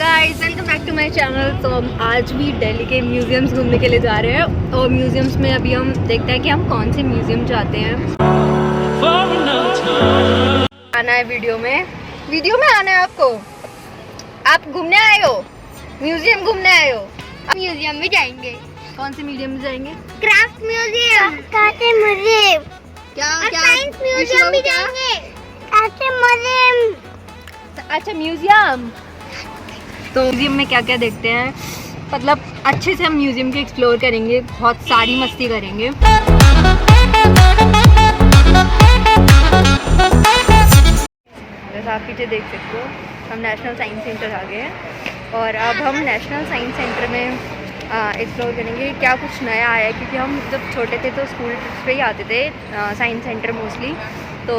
Guys welcome back to my channel. तो हम आज भी दिल्ली के म्यूजियम्स घूमने के लिए जा रहे हैं और म्यूजियम्स में अभी हम देखते हैं कि हम कौन से म्यूजियम जाते हैं। आना है वीडियो में आना है आपको। आप घूमने आए हो, म्यूजियम घूमने आए हो। म्यूजियम में जाएंगे। कौन से म्यूजियम में जाएंगे? क्राफ्ट म्यूजियम, काटे म्यूजियम, क्या क्या साइंस म्यूजियम भी जाएंगे। काटे म्यूजियम। अच्छा म्यूजियम। तो म्यूजियम में क्या क्या देखते हैं, मतलब अच्छे से हम म्यूजियम के एक्सप्लोर करेंगे, बहुत सारी मस्ती करेंगे। जैसा आप पीछे देख सकते हो हम नेशनल साइंस सेंटर आ गए हैं और अब हम नेशनल साइंस सेंटर में एक्सप्लोर करेंगे क्या कुछ नया आया है, क्योंकि हम जब छोटे थे तो स्कूल ट्रिप्स पे ही आते थे साइंस सेंटर मोस्टली। तो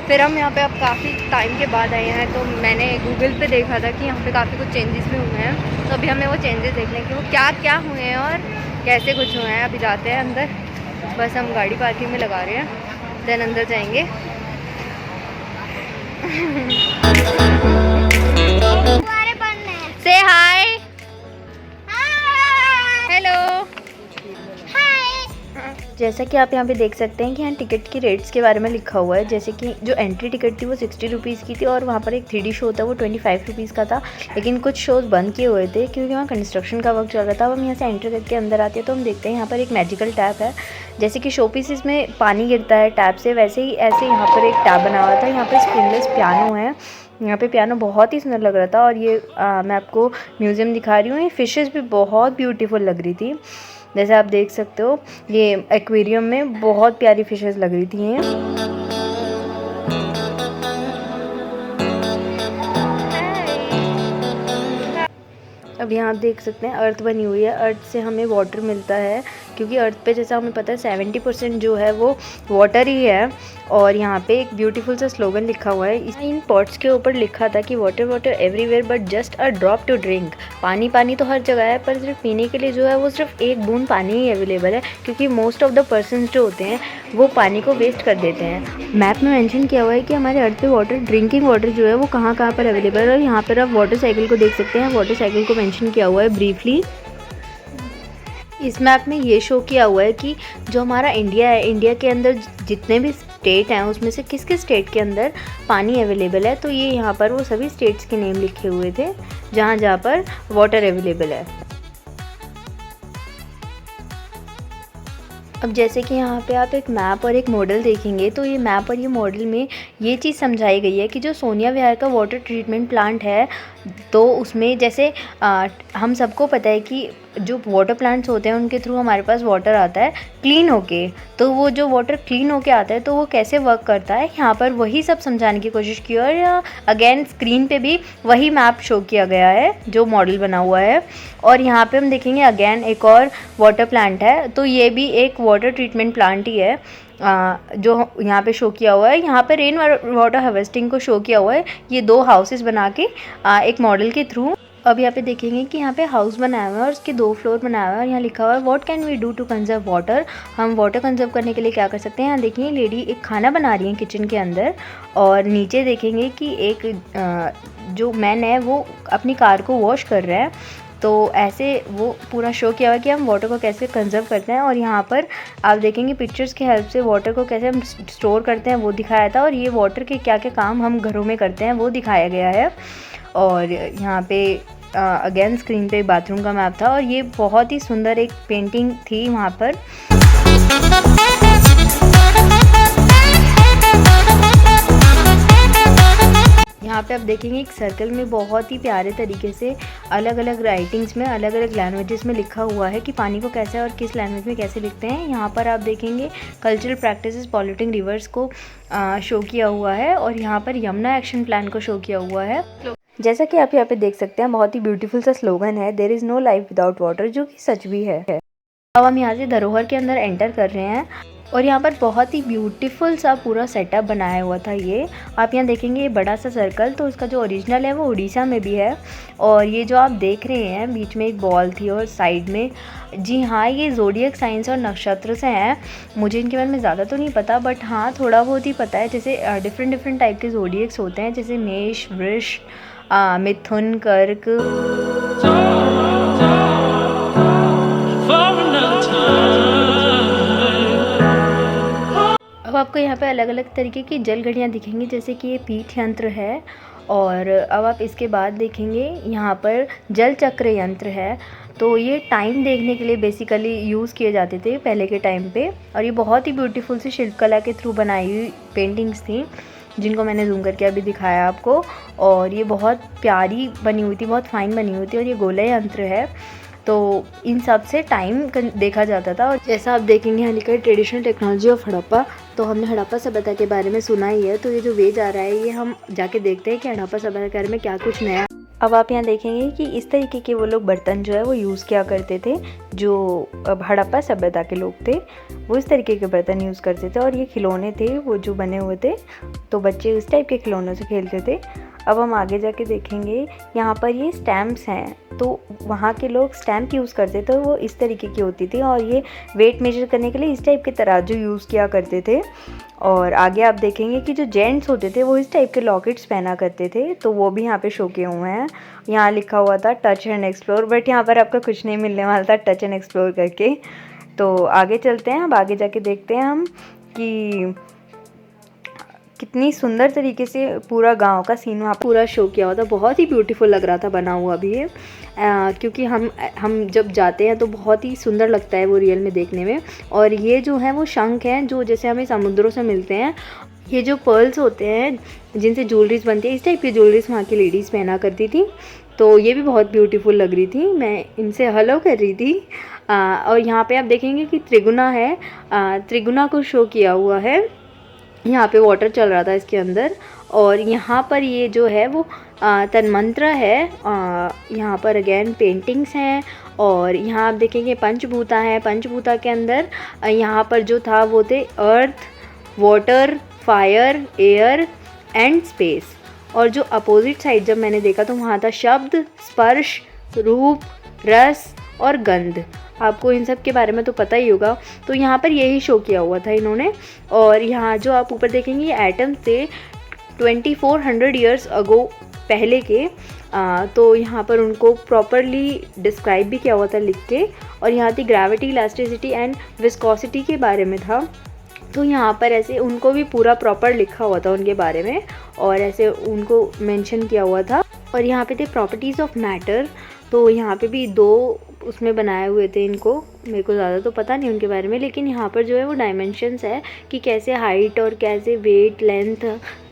फिर हम यहाँ पे अब काफ़ी टाइम के बाद आए हैं, तो मैंने गूगल पे देखा था कि यहाँ पे काफ़ी कुछ चेंजेस भी हुए हैं। तो अभी हमें वो चेंजेस देखने कि वो क्या क्या हुए हैं और कैसे कुछ हुए हैं। अभी जाते हैं अंदर, बस हम गाड़ी पार्किंग में लगा रहे हैं, देन अंदर जाएंगे। से हाय, हेलो, जैसा कि आप यहाँ पे देख सकते हैं कि यहाँ टिकट की रेट्स के बारे में लिखा हुआ है। जैसे कि जो एंट्री टिकट थी वो 60 रुपीज़ की थी और वहाँ पर एक 3D शो था वो 25 रुपीज़ का था, लेकिन कुछ शोज़ बंद किए हुए थे क्योंकि वहाँ कंस्ट्रक्शन का वर्क चल रहा था। अब हम यहाँ से एंटर करके अंदर आते हैं तो हम देखते हैं यहाँ पर एक मैजिकल टैप है। जैसे कि शो पीसेस में पानी गिरता है टैप से, वैसे ही ऐसे यहाँ पर एक टैप बना हुआ था। यहाँ पर स्प्रिंगलेस पियानो है, यहाँ पे पियानो बहुत ही सुंदर लग रहा था। और ये मैं आपको म्यूज़ियम दिखा रही हूँ, ये फिशेस भी बहुत ब्यूटीफुल लग रही थी। जैसे आप देख सकते हो ये एक्वेरियम में बहुत प्यारी फिशेस लग रही थी। अब यहाँ आप देख सकते हैं अर्थ बनी हुई है। अर्थ से हमें वाटर मिलता है क्योंकि अर्थ पे जैसा हमें पता है 70% जो है वो वाटर ही है। और यहाँ पे एक ब्यूटीफुल सा स्लोगन लिखा हुआ है। इन पॉट्स के ऊपर लिखा था कि water water everywhere but just a drop to drink. पानी पानी तो हर जगह है पर सिर्फ पीने के लिए जो है वो सिर्फ एक बूंद पानी ही अवेलेबल है, क्योंकि मोस्ट ऑफ द पर्सनस जो होते हैं वो पानी को वेस्ट कर देते हैं। मैप में मेंशन किया हुआ है कि हमारे अर्थ पे वाटर, ड्रिंकिंग वाटर जो है वो कहाँ कहाँ पर अवेलेबल है। और यहाँ पर आप वाटर साइकिल को देख सकते हैं, वाटर साइकिल को मेंशन किया हुआ है ब्रीफली। इस मैप में ये शो किया हुआ है कि जो हमारा इंडिया है, इंडिया के अंदर जितने भी स्टेट हैं उसमें से किस किस स्टेट के अंदर पानी अवेलेबल है। तो ये यहाँ पर वो सभी स्टेट्स के नेम लिखे हुए थे जहाँ जहाँ पर वाटर अवेलेबल है। अब जैसे कि यहाँ पे आप एक मैप और एक मॉडल देखेंगे तो ये मैप और ये मॉडल में ये चीज़ समझाई गई है कि जो सोनिया विहार का वाटर ट्रीटमेंट प्लांट है, तो उसमें जैसे हम सबको पता है कि जो वाटर प्लांट्स होते हैं उनके थ्रू हमारे पास वाटर आता है क्लीन होके। तो वो जो वाटर क्लीन होके आता है तो वो कैसे वर्क करता है, यहाँ पर वही सब समझाने की कोशिश की। और अगेन स्क्रीन पे भी वही मैप शो किया गया है जो मॉडल बना हुआ है। और यहाँ पे हम देखेंगे अगेन एक और वाटर प्लांट है, तो ये भी एक वाटर ट्रीटमेंट प्लांट ही है जो यहाँ पे शो किया हुआ है। यहाँ पे रेन वाटर हार्वेस्टिंग को शो किया हुआ है, ये 2 हाउसेस बना के एक मॉडल के थ्रू। अब यहाँ पे देखेंगे कि यहाँ पे हाउस बनाया हुआ है और उसके 2 फ्लोर बनाया हुआ है और यहाँ लिखा हुआ है what can we do to conserve water. हम वाटर कंजर्व करने के लिए क्या कर सकते हैं। यहाँ देखिए लेडी एक खाना बना रही है किचन के अंदर, और नीचे देखेंगे कि एक जो मैन है वो अपनी कार को वॉश कर रहा है। तो ऐसे वो पूरा शो किया हुआ है कि हम वाटर को कैसे कंजर्व करते हैं। और यहाँ पर आप देखेंगे पिक्चर्स की हेल्प से वाटर को कैसे हम स्टोर करते हैं वो दिखाया था, और ये वाटर के क्या क्या काम हम घरों में करते हैं वो दिखाया गया है। और यहाँ पे अगेन स्क्रीन पे बाथरूम का मैप था और ये बहुत ही सुंदर एक पेंटिंग थी वहाँ पर। यहाँ पे आप देखेंगे एक सर्कल में बहुत ही प्यारे तरीके से अलग अलग राइटिंग्स में अलग अलग लैंग्वेजेस में लिखा हुआ है कि पानी को कैसे और किस लैंग्वेज में कैसे लिखते हैं। यहाँ पर आप देखेंगे कल्चरल प्रैक्टिसेस पॉल्यूटिंग रिवर्स को शो किया हुआ है और यहाँ पर यमुना एक्शन प्लान को शो किया हुआ है। जैसा कि आप यहाँ पे देख सकते हैं बहुत ही ब्यूटीफुल सा स्लोगन है, there is no life without water, जो कि सच भी है। अब हम यहाँ से धरोहर के अंदर एंटर कर रहे हैं और यहाँ पर बहुत ही ब्यूटीफुल सा पूरा सेटअप बनाया हुआ था। ये आप यहाँ देखेंगे ये बड़ा सा सर्कल, तो उसका जो ओरिजिनल है वो उड़ीसा में भी है। और ये जो आप देख रहे हैं बीच में एक बॉल थी और साइड में, जी हाँ ये ज़ोडिएक साइंस और नक्षत्र से हैं। मुझे इनके बारे में ज़्यादा तो नहीं पता, बट हाँ थोड़ा बहुत ही पता है। जैसे डिफरेंट टाइप के ज़ोडिएक्स होते हैं, जैसे मेष, वृष, मिथुन, कर्क। अब आपको यहाँ पे अलग अलग तरीके की जल घड़ियाँ दिखेंगी, जैसे कि ये पीठ यंत्र है। और अब आप इसके बाद देखेंगे यहाँ पर जल चक्र यंत्र है। तो ये टाइम देखने के लिए बेसिकली यूज़ किए जाते थे पहले के टाइम पे। और ये बहुत ही ब्यूटीफुल सी शिल्पकला के थ्रू बनाई हुई पेंटिंग्स थी, जिनको मैंने जूम करके अभी दिखाया आपको। और ये बहुत प्यारी बनी हुई थी, बहुत फाइन बनी हुई थी। और ये गोला यंत्र है। तो इन सब से टाइम देखा जाता था। और जैसा आप देखेंगे यहाँ लिखा है ट्रेडिशनल टेक्नोलॉजी ऑफ हड़प्पा। तो हमने हड़प्पा सभ्यता के बारे में सुना ही है। तो ये जो वेज आ रहा है, ये हम जाके देखते हैं कि हड़प्पा सभ्यता के बारे में क्या कुछ नया। अब आप यहाँ देखेंगे कि इस तरीके के वो लोग बर्तन जो है वो यूज़ किया करते थे। जो अब हड़प्पा सभ्यता के लोग थे वो इस तरीके के बर्तन यूज़ करते थे। और ये खिलौने थे वो जो बने हुए थे, तो बच्चे इस टाइप के खिलौनों से खेलते थे। अब हम आगे जाके देखेंगे यहाँ पर ये स्टैम्प्स हैं। तो वहाँ के लोग स्टैम्प यूज़ करते थे, वो इस तरीके की होती थी। और ये वेट मेजर करने के लिए इस टाइप के तराजू यूज़ किया करते थे। और आगे आप देखेंगे कि जो जेंट्स होते थे वो इस टाइप के लॉकेट्स पहना करते थे। तो वो भी यहाँ पे शो किए हुए हैं। यहाँ लिखा हुआ था टच एंड एक्सप्लोर, बट यहाँ पर आपको कुछ नहीं मिलने वाला था टच एंड एक्सप्लोर करके। तो आगे चलते हैं। अब आगे जाके देखते हैं हम कि कितनी सुंदर तरीके से पूरा गांव का सीन वहाँ पूरा शो किया हुआ था। बहुत ही ब्यूटीफुल लग रहा था बना हुआ भी है। क्योंकि हम जब जाते हैं तो बहुत ही सुंदर लगता है वो रियल में देखने में। और ये जो है वो शंख हैं, जो जैसे हमें समुद्रों से मिलते हैं। ये जो पर्ल्स होते हैं जिनसे ज्वेलरीज बनती है, इस टाइप की ज्वेलरीज वहाँ की लेडीज़ पहना करती थी। तो ये भी बहुत ब्यूटीफुल लग रही थी। मैं इनसे हेलो कर रही थी। और यहाँ पे आप देखेंगे कि त्रिगुणा है, त्रिगुणा को शो किया हुआ है। यहाँ पे वाटर चल रहा था इसके अंदर। और यहाँ पर ये जो है वो तन्मंत्र है। यहाँ पर अगेन पेंटिंग्स हैं। और यहाँ आप देखेंगे पंचभूता है। पंचभूता के अंदर यहाँ पर जो था वो थे earth, water, fire, air and space. और जो अपोजिट साइड जब मैंने देखा तो वहाँ था शब्द, स्पर्श, रूप, रस और गंध। आपको इन सब के बारे में तो पता ही होगा। तो यहाँ पर यही शो किया हुआ था इन्होंने। और यहाँ जो आप ऊपर देखेंगे ये एटम्स थे 2400 ईयर्स अगो पहले के। तो यहाँ पर उनको प्रॉपरली डिस्क्राइब भी किया हुआ था लिख के। और यहाँ थी ग्रेविटी, इलास्टिसिटी एंड विस्कोसिटी के बारे में था। तो यहाँ पर ऐसे उनको भी पूरा प्रॉपर लिखा हुआ था उनके बारे में, और ऐसे उनको मेंशन किया हुआ था। और यहाँ पे थे प्रॉपर्टीज़ ऑफ मैटर। तो यहाँ पे भी दो उसमें बनाए हुए थे इनको। मेरे को ज़्यादा तो पता नहीं उनके बारे में, लेकिन यहाँ पर जो है वो डायमेंशंस है कि कैसे हाइट और कैसे वेट, लेंथ,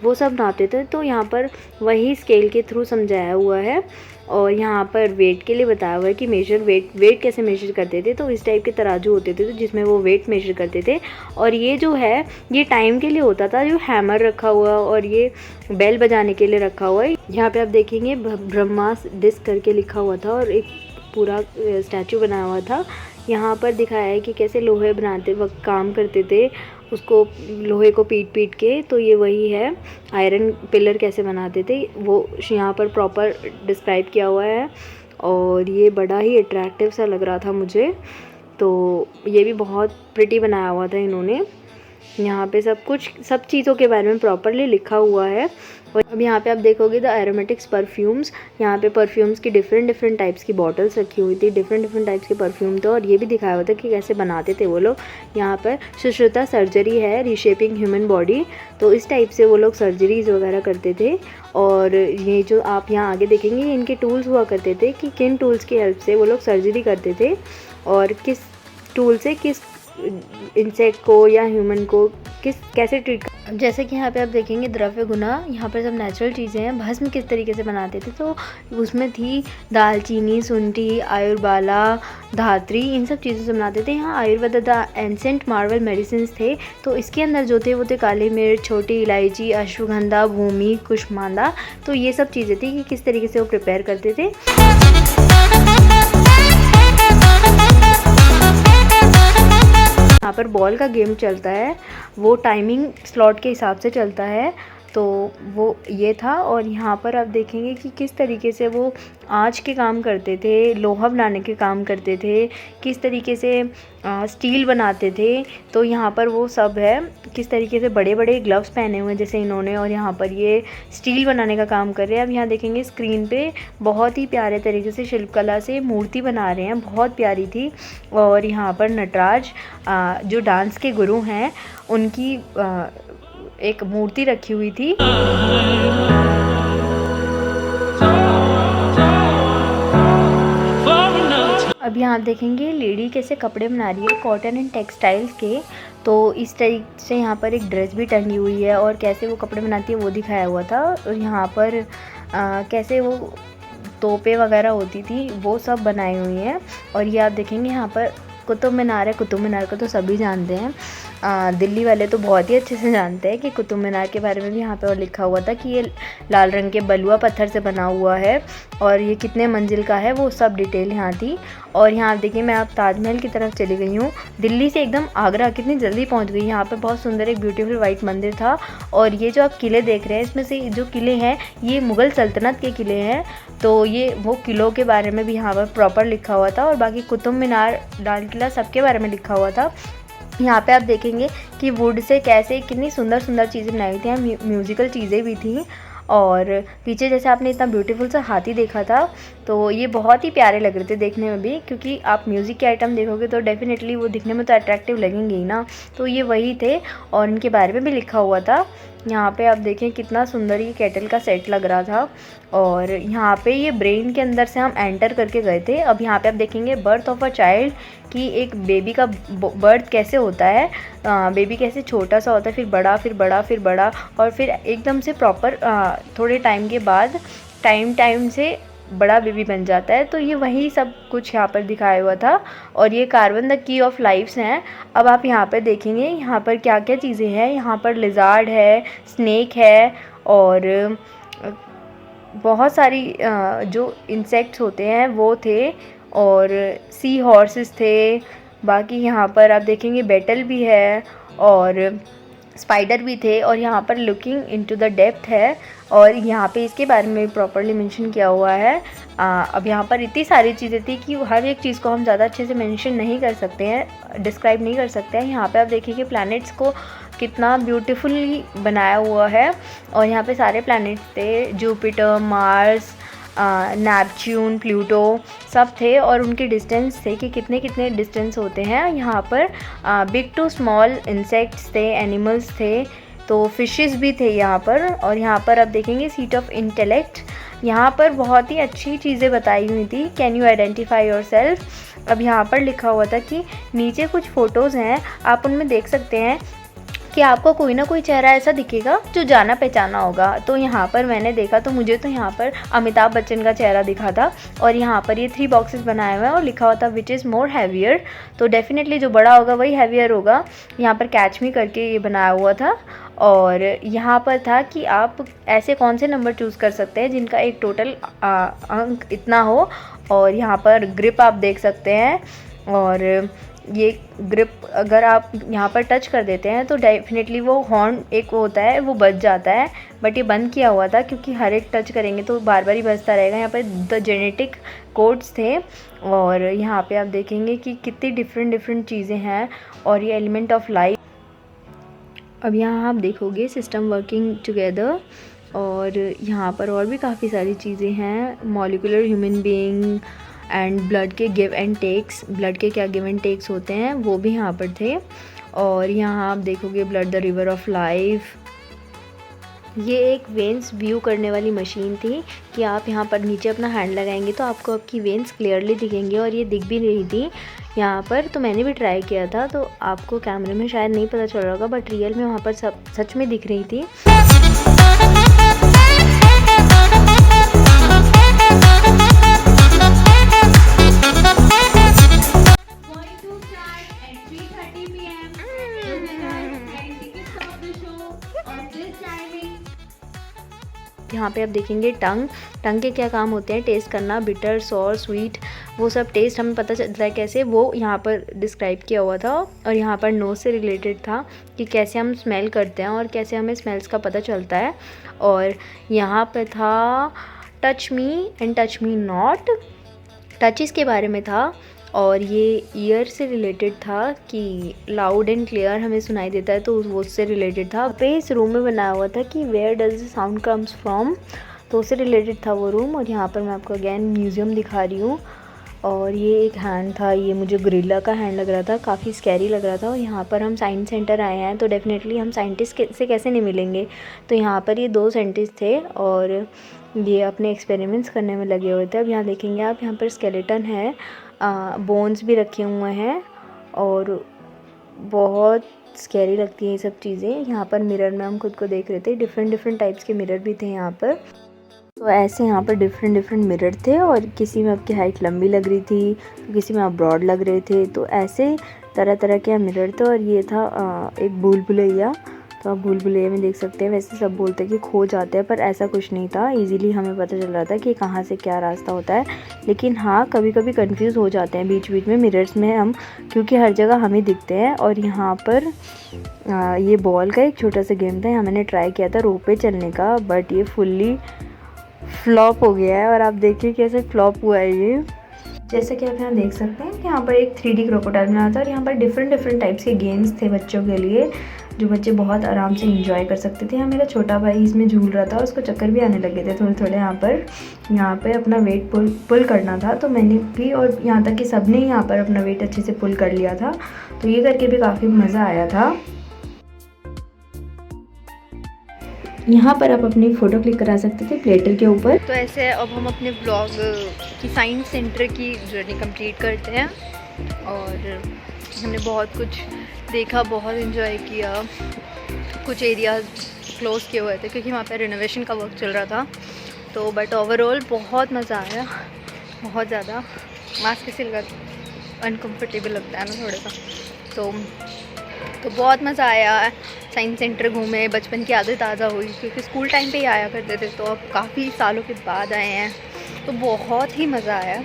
वो सब नापते थे। तो यहाँ पर वही स्केल के थ्रू समझाया हुआ है। और यहाँ पर वेट के लिए बताया हुआ है कि वेट कैसे मेजर करते थे। तो इस टाइप के तराजू होते थे जिसमें वो वेट मेजर करते थे। और ये जो है ये टाइम के लिए होता था, जो हैमर रखा हुआ और ये बेल बजाने के लिए रखा हुआ है। यहाँ पे आप देखेंगे ब्रह्मास डिस्क करके लिखा हुआ था और एक पूरा स्टैचू बनाया हुआ था। यहाँ पर दिखाया है कि कैसे लोहे बनाते वक्त काम करते थे, उसको लोहे को पीट के। तो ये वही है, आयरन पिलर कैसे बनाते थे वो यहाँ पर प्रॉपर डिस्क्राइब किया हुआ है। और ये बड़ा ही अट्रैक्टिव सा लग रहा था मुझे। तो ये भी बहुत प्रिटी बनाया हुआ था इन्होंने। यहाँ पे सब चीज़ों के बारे में प्रॉपरली लिखा हुआ है। और अब यहाँ पे आप देखोगे द एरोमेटिक्स परफ्यूम्स। यहाँ पे परफ्यूम्स की डिफरेंट टाइप्स की बॉटल्स रखी हुई थी, डिफरेंट टाइप्स के परफ्यूम थे। और ये भी दिखाया हुआ था कि कैसे बनाते थे वो लोग। यहाँ पर सुश्रुता सर्जरी है, रीशेपिंग ह्यूमन बॉडी। तो इस टाइप से वो लोग सर्जरीज वगैरह करते थे। और ये जो आप यहाँ आगे देखेंगे इनके टूल्स हुआ करते थे कि किन टूल्स की हेल्प से वो लोग सर्जरी करते थे, और किस टूल से किस इंसेक्ट को या ह्यूमन को कैसे ट्रीट। अब जैसे कि यहाँ पे आप देखेंगे द्रव्य गुना, यहाँ पर सब नेचुरल चीज़ें हैं। भस्म किस तरीके से बनाते थे, तो उसमें थी दालचीनी, सुंठी, आयुर्बाला, धात्री, इन सब चीज़ों से बनाते थे। यहाँ Ayurveda the ancient Marvel medicine थे। तो इसके अंदर जो थे वो थे काली मिर्च, छोटी इलायची, अश्वगंधा, भूमि, कुष्मांडा। तो ये सब चीज़ें थी कि किस तरीके से वो प्रिपेयर करते थे। यहाँ पर बॉल का गेम चलता है, वो टाइमिंग स्लॉट के हिसाब से चलता है। तो वो ये था। और यहाँ पर आप देखेंगे कि किस तरीके से वो आँच के काम करते थे, लोहा बनाने के काम करते थे, किस तरीके से स्टील बनाते थे। तो यहाँ पर वो सब है, किस तरीके से बड़े बड़े ग्लव्स पहने हुए हैं जैसे इन्होंने, और यहाँ पर ये स्टील बनाने का काम कर रहे हैं। अब यहाँ देखेंगे स्क्रीन पे बहुत ही प्यारे तरीके से शिल्पकला से मूर्ति बना रहे हैं, बहुत प्यारी थी। और यहाँ पर नटराज जो डांस के गुरु हैं उनकी एक मूर्ति रखी हुई थी। अब यहाँ आप देखेंगे लेडी कैसे कपड़े बना रही है कॉटन एंड टेक्सटाइल्स के। तो इस तरीके से यहाँ पर एक ड्रेस भी टंगी हुई है और कैसे वो कपड़े बनाती है वो दिखाया हुआ था। और यहाँ पर कैसे वो तोपें वगैरह होती थी वो सब बनाई हुई हैं। और ये आप देखेंगे यहाँ पर कुतुब मीनार है। कुतुब मीनार को तो सभी जानते हैं, दिल्ली वाले तो बहुत ही अच्छे से जानते हैं कि कुतुब मीनार के बारे में भी यहाँ पे और लिखा हुआ था कि ये लाल रंग के बलुआ पत्थर से बना हुआ है और ये कितने मंजिल का है, वो सब डिटेल यहाँ थी। और यहाँ आप देखिए मैं आप ताजमहल की तरफ चली गई हूँ, दिल्ली से एकदम आगरा कितनी जल्दी पहुँच गई। यहाँ पर बहुत सुंदर एक ब्यूटीफुल वाइट मंदिर था। और ये जो आप किले देख रहे हैं इसमें से जो किले हैं ये मुग़ल सल्तनत के किले हैं। तो ये वो किलों के बारे में भी यहाँ पर प्रॉपर लिखा हुआ था और बाकी कुतुब मीनार, लाल किला सबके बारे में लिखा हुआ था। यहाँ पे आप देखेंगे कि वुड से कैसे कितनी सुंदर सुंदर चीज़ें बनाई थी, म्यूज़िकल चीज़ें भी थी। और पीछे जैसे आपने इतना ब्यूटीफुल सा हाथी देखा था तो ये बहुत ही प्यारे लग रहे थे देखने में भी, क्योंकि आप म्यूज़िक के आइटम देखोगे तो डेफिनेटली वो दिखने में तो अट्रैक्टिव लगेंगे ही ना। तो ये वही थे और इनके बारे में भी लिखा हुआ था। यहाँ पे आप देखें कितना सुंदर ये केटल का सेट लग रहा था। और यहाँ पे ये ब्रेन के अंदर से हम एंटर करके गए थे। अब यहाँ पे आप देखेंगे बर्थ ऑफ अ चाइल्ड कि एक बेबी का बर्थ कैसे होता है, बेबी कैसे छोटा सा होता है, फिर बड़ा, फिर बड़ा, फिर बड़ा, और फिर एकदम से प्रॉपर थोड़े टाइम के बाद टाइम से बड़ा बेबी बन जाता है। तो ये वही सब कुछ यहाँ पर दिखाया हुआ था। और ये carbon the key of lifes हैं। अब आप यहाँ पर देखेंगे यहाँ पर क्या क्या चीज़ें हैं। यहाँ पर लिजार्ड है, स्नेक है और बहुत सारी जो इंसेक्ट्स होते हैं वो थे और सी हॉर्सेस थे। बाकी यहाँ पर आप देखेंगे बेटल भी है और स्पाइडर भी थे। और यहाँ पर लुकिंग इनटू द डेप्थ है और यहाँ पे इसके बारे में प्रॉपर्ली मेंशन किया हुआ है। अब यहाँ पर इतनी सारी चीज़ें थी कि हर एक चीज़ को हम ज़्यादा अच्छे से मेंशन नहीं कर सकते हैं, डिस्क्राइब नहीं कर सकते हैं। यहाँ पे आप देखिए प्लैनेट्स को कितना ब्यूटीफुली बनाया हुआ है और यहाँ पे सारे प्लैनेट्स थे, जुपिटर, मार्स, नेपच्यून, प्लूटो सब थे और उनके डिस्टेंस थे कि कितने कितने डिस्टेंस होते हैं। यहाँ पर बिग टू स्मॉल इंसेक्ट्स थे, एनिमल्स थे, तो फिशेस भी थे यहाँ पर। और यहाँ पर आप देखेंगे सीट ऑफ इंटेलेक्ट, यहाँ पर बहुत ही अच्छी चीज़ें बताई हुई थी। Can you identify yourself. अब यहाँ पर लिखा हुआ था कि नीचे कुछ फ़ोटोज़ हैं, आप उनमें देख सकते हैं कि आपको कोई ना कोई चेहरा ऐसा दिखेगा जो जाना पहचाना होगा। तो यहाँ पर मैंने देखा तो मुझे तो यहाँ पर अमिताभ बच्चन का चेहरा दिखा था। और यहाँ पर ये 3 बॉक्सेस बनाए हुए हैं और लिखा हुआ था विच इज़ मोर हैवियर। तो डेफिनेटली जो बड़ा होगा वही हैवियर होगा। यहाँ पर कैच मी करके ये बनाया हुआ था। और यहाँ पर था कि आप ऐसे कौन से नंबर चूज़ कर सकते हैं जिनका एक टोटल अंक इतना हो। और यहाँ पर ग्रिप आप देख सकते हैं और ये ग्रिप अगर आप यहाँ पर टच कर देते हैं तो डेफिनेटली वो हॉर्न एक होता है वो बज जाता है, बट ये बंद किया हुआ था क्योंकि हर एक टच करेंगे तो बार बार ही बजता रहेगा। यहाँ पर द जेनेटिक कोड्स थे और यहाँ पे आप देखेंगे कि कितनी डिफरेंट चीज़ें हैं और ये एलिमेंट ऑफ लाइफ। अब यहाँ आप देखोगे सिस्टम वर्किंग टुगेदर और यहाँ पर और भी काफ़ी सारी चीज़ें हैं, molecular human being and blood के गिव एंड टेक्स, ब्लड के क्या गिव एंड टेक्स होते हैं वो भी यहाँ पर थे। और यहाँ आप देखोगे blood the river of life. ये एक वेंस व्यू करने वाली मशीन थी कि आप यहाँ पर नीचे अपना हैंड लगाएंगे तो आपको आपकी वेंस क्लियरली दिखेंगी और ये दिख भी रही थी यहाँ पर। तो मैंने भी ट्राई किया था, तो आपको कैमरे में शायद नहीं पता चल रहा होगा बट रियल में वहाँ पर सच में दिख रही थी। यहाँ पे आप देखेंगे टंग के क्या काम होते हैं, टेस्ट करना, बिटर, सॉर, स्वीट, वो सब टेस्ट हमें पता चलता है कैसे, वो यहाँ पर डिस्क्राइब किया हुआ था। और यहाँ पर नोज़ से रिलेटेड था कि कैसे हम स्मेल करते हैं और कैसे हमें स्मेल्स का पता चलता है। और यहाँ पर था touch me and touch me not, touches के बारे में था। और ये ईयर से रिलेटेड था कि लाउड एंड क्लियर हमें सुनाई देता है, तो वो उससे रिलेटेड था। पे इस रूम में बनाया हुआ था कि where does the sound comes from, तो उससे रिलेटेड था वो रूम। और यहाँ पर मैं आपको अगेन म्यूज़ियम दिखा रही हूँ। और ये एक हैंड था, ये मुझे गोरिल्ला का हैंड लग रहा था, काफ़ी स्कैरी लग रहा था। और यहाँ पर हम साइंस सेंटर आए हैं, तो डेफिनेटली हम साइंटिस्ट से कैसे नहीं मिलेंगे। तो यहाँ पर ये 2 साइंटिस्ट थे और ये अपने एक्सपेरिमेंट्स करने में लगे हुए थे। अब यहाँ देखेंगे आप, यहाँ पर स्केलेटन है, बोन्स भी रखे हुए हैं और बहुत स्कैरी लगती है ये सब चीज़ें। यहाँ पर मिरर में हम खुद को देख रहे थे, डिफरेंट टाइप्स के मिरर भी थे यहाँ पर। तो ऐसे यहाँ पर डिफरेंट मिरर थे और किसी में आपकी हाइट लंबी लग रही थी, तो किसी में आप ब्रॉड लग रहे थे, तो ऐसे तरह के मिरर थे। और ये था एक भूल भुलैया, तो आप भूल भुलैया में देख सकते हैं। वैसे सब बोलते हैं कि खो जाते हैं, पर ऐसा कुछ नहीं था, इजीली हमें पता चल रहा था कि कहाँ से क्या रास्ता होता है। लेकिन हाँ, कभी कभी कंफ्यूज हो जाते हैं बीच में मिरर्स में हम, क्योंकि हर जगह हम ही दिखते हैं। और यहाँ पर ये बॉल का एक छोटा सा गेम था, यहाँ मैंने ट्राई किया था रोप पे चलने का, बट ये फुल्ली फ्लॉप हो गया है। और आप देखिए कैसे फ्लॉप हुआ है ये। जैसे कि आप यहाँ देख सकते हैं कि यहाँ पर एक 3D क्रोकोडाइल बना था और यहाँ पर डिफरेंट टाइप्स के गेम्स थे बच्चों के लिए, जो बच्चे बहुत आराम से एंजॉय कर सकते थे। यहाँ मेरा छोटा भाई इसमें झूल रहा था और उसको चक्कर भी आने लगे थे थोड़े। यहाँ पे अपना वेट पुल करना था, तो मैंने भी, और यहाँ तक कि सब ने यहाँ पर अपना वेट अच्छे से पुल कर लिया था, तो ये करके भी काफ़ी मज़ा आया था। यहाँ पर आप अपनी फ़ोटो क्लिक करा सकते थे प्लेटर के ऊपर। तो ऐसे अब हम अपने ब्लॉग की साइंस सेंटर की जर्नी कंप्लीट करते हैं और हमने बहुत कुछ देखा, बहुत एंजॉय किया। कुछ एरियाज़ क्लोज़ किए हुए थे क्योंकि वहाँ पे रिनोवेशन का वर्क चल रहा था, तो बट ओवरऑल बहुत मज़ा आया, बहुत ज़्यादा। मास्क सिलकर अनकम्फर्टेबल लगता है ना थोड़ा सा, तो बहुत मज़ा आया। साइंस सेंटर घूमे, बचपन की आदत ताज़ा हुई क्योंकि स्कूल टाइम पे ही आया करते थे, तो अब काफ़ी सालों के बाद आए हैं, तो बहुत ही मज़ा आया।